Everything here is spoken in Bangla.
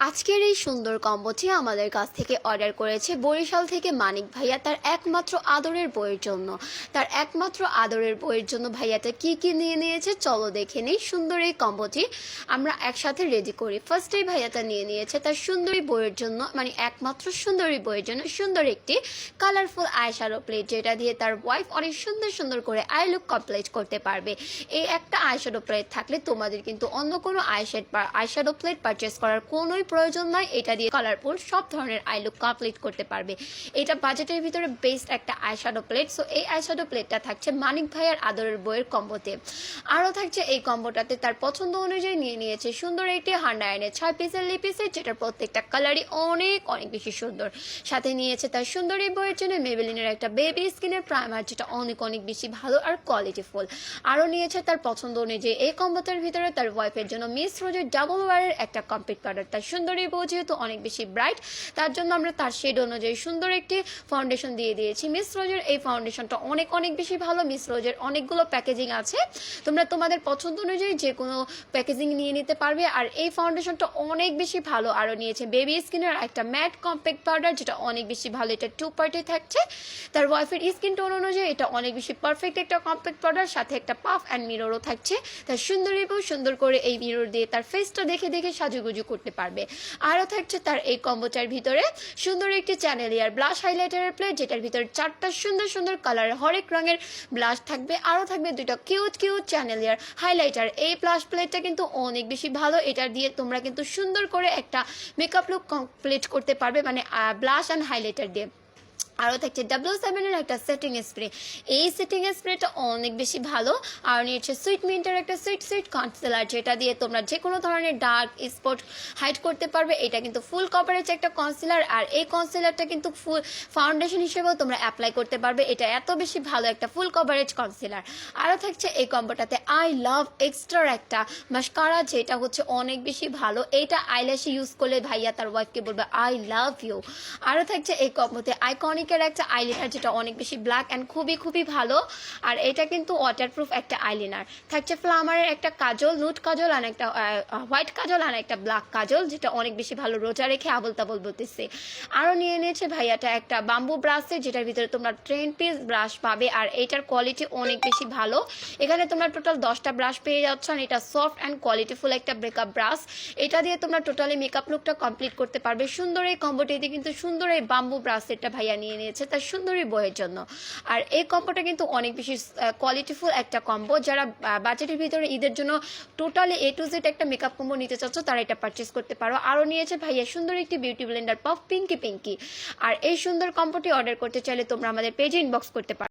আজকের এই সুন্দর কম্বোটি আমাদের কাছ থেকে অর্ডার করেছে বরিশাল থেকে মানিক ভাইয়া তার একমাত্র আদরের বইয়ের জন্য। তার একমাত্র আদরের বইয়ের জন্য ভাইয়াটা কি কি নিয়ে নিয়েছে চলো দেখে নেই। সুন্দর এই কম্বোটি আমরা একসাথে রেডি করি। ফার্স্টেই ভাইয়াটা নিয়ে নিয়েছে তার সুন্দরী বইয়ের জন্য, মানে একমাত্র সুন্দরী বইয়ের জন্য সুন্দর একটি কালারফুল আইশ্যাডো প্লেট, যেটা দিয়ে তার ওয়াইফ অনেক সুন্দর সুন্দর করে আই লুক কমপ্লিট করতে পারবে। এই একটা আইশ্যাডো প্লেট থাকলে তোমাদের কিন্তু অন্য কোনো আইশ্যাডো প্লেট পারচেস করার কোনোই প্রয়োজন নাই। এটা দিয়ে কালারফুল সব ধরনের আই লুক কমপ্লিট করতে পারবে। এটা বাজেটের ভিতরে বেস্ট একটা আইশ্যাডো প্লেট। সো এই আইশ্যাডো প্লেটটা থাকছে মানিক ভাইয়ার আদরের বইয়ের কম্বোতে। আরও থাকছে এই কম্বোটাতে তার পছন্দ অনুযায়ী নিয়ে নিয়েছে সুন্দর একটি হান্ডা আয়নের 6 পিসের লিপিসেট, যেটার প্রত্যেকটা কালারই অনেক অনেক বেশি সুন্দর। সাথে নিয়েছে তার সুন্দর এই বইয়ের জন্য মেবেলিনের একটা বেবি স্কিনের প্রাইমার, যেটা অনেক অনেক বেশি ভালো আর কোয়ালিটিফুল। আরও নিয়েছে তার পছন্দ অনুযায়ী এই কম্বোটার ভিতরে তার ওয়াইফের জন্য মিস রোজের ডাবল ওয়ারের একটা কমপ্লিট পাউডার। তার সুন্দরী বউ যেহেতু অনেক বেশি ব্রাইট, তার জন্য আমরা তার শেড অনুযায়ী সুন্দর একটি ফাউন্ডেশন দিয়ে দিয়েছি। মিস রোজের এই ফাউন্ডেশনটা অনেক অনেক বেশি ভালো। মিস রোজের অনেকগুলো প্যাকেজিং আছে, তোমরা তোমাদের পছন্দ অনুযায়ী যে কোনো প্যাকেজিং নিয়ে নিতে পারবে। আর এই ফাউন্ডেশনটা অনেক বেশি ভালো। আরও নিয়েছে বেবি স্কিনের একটা ম্যাট কম্প্যাক্ট পাউডার, যেটা অনেক বেশি ভালো। এটা 2 পার্টে থাকছে। তার ওয়াইফের স্কিন টোন অনুযায়ী এটা অনেক বেশি পারফেক্ট একটা কম্প্যাক্ট পাউডার। সাথে একটা পাফ অ্যান্ড মিররও থাকছে। তার সুন্দরী বউ সুন্দর করে এই মিরর দিয়ে তার ফেসটা দেখে দেখে সাজুগুজু করতে পারবে। আরও থাকছে তার এই কম্বোটার ভিতরে সুন্দর একটি চ্যানেলিয়ার ব্লাশ হাইলাইটারের প্লেট, যেটার ভিতরে 4টা সুন্দর সুন্দর কালারের হরেক রঙের ব্লাশ থাকবে। আরও থাকবে 2টা কিউট কিউট চ্যানেলিয়ার হাইলাইটার। এই ব্লাশ প্লেটটা কিন্তু অনেক বেশি ভালো। এটা দিয়ে তোমরা কিন্তু সুন্দর করে একটা মেকআপ লুক কমপ্লিট করতে পারবে, মানে ব্লাশ অ্যান্ড হাইলাইটার দিয়ে। আরও থাকছে W7-এর একটা সেটিং স্প্রে। এই সেটিং স্প্রেটা অনেক বেশি ভালো। আর নিয়েছে সুইট মিন্টের একটা সুইট সুইট কনসিলার, যেটা দিয়ে তোমরা যে কোনো ধরনের ডার্ক স্পট হাইড করতে পারবে। এটা কিন্তু ফুল কভারেজ একটা কনসিলার, আর এই কনসিলারটা কিন্তু ফুল ফাউন্ডেশন হিসেবেও তোমরা অ্যাপ্লাই করতে পারবে। এটা এত বেশি ভালো একটা ফুল কভারেজ কনসিলার। আরও থাকছে এই কম্বোটাতে আই লাভ এক্সট্রার একটা মাস্কারা, যেটা হচ্ছে অনেক বেশি ভালো। এইটা আইল্যাশে ইউজ করলে ভাইয়া তার ওয়াইফকে বলবে আই লাভ ইউ। আরও থাকছে এই কম্বোতে আইকনিক একটা আইলাইনার, যেটা অনেক বেশি ব্ল্যাক অ্যান্ড খুবই খুবই ভালো। আর এটা কিন্তু ওয়াটারপ্রুফ একটা আইলাইনার। থাকছে ফ্লামারের একটা কাজল, নুট কাজল, আর একটা হোয়াইট কাজল, আর একটা ব্ল্যাক কাজল, যেটা অনেক বেশি ভালো। রোজা রেখে আবল তাবল বলতেছে। আরও নিয়ে নিয়েছে ভাইয়াটা একটা বাম্বু ব্রাশের, যেটার ভিতরে তোমরা 10 পিস ব্রাশ পাবে। আর এটার কোয়ালিটি অনেক বেশি ভালো। এখানে তোমরা টোটাল 10টা ব্রাশ পেয়ে যাচ্ছ। আর এটা সফট অ্যান্ড কোয়ালিটিফুল একটা ব্রেকআপ ব্রাশ। এটা দিয়ে তোমরা টোটালি মেকআপ লুকটা কমপ্লিট করতে পারবে। সুন্দর এই কম্বোটিতে কিন্তু সুন্দর এই বাম্বু ব্রাশেরটা ভাইয়া নিয়ে নিয়েছে তার সুন্দরী বইয়ের জন্য। আর এই কম্বোটা কিন্তু অনেক বেশি কোয়ালিটিফুল একটা কম্বো। যারা বাজেটের ভিতরে ঈদের জন্য টোটালি A to Z একটা মেকআপ কম্বো নিতে চাচ্ছ, তারা এটা পারচেস করতে পারো। আরও নিয়েছে ভাইয়া সুন্দর একটি beauty blender puff pinky pinky. আর এই সুন্দর কম্বোটি অর্ডার করতে চাইলে তোমরা আমাদের পেজে ইনবক্স করতে পারো।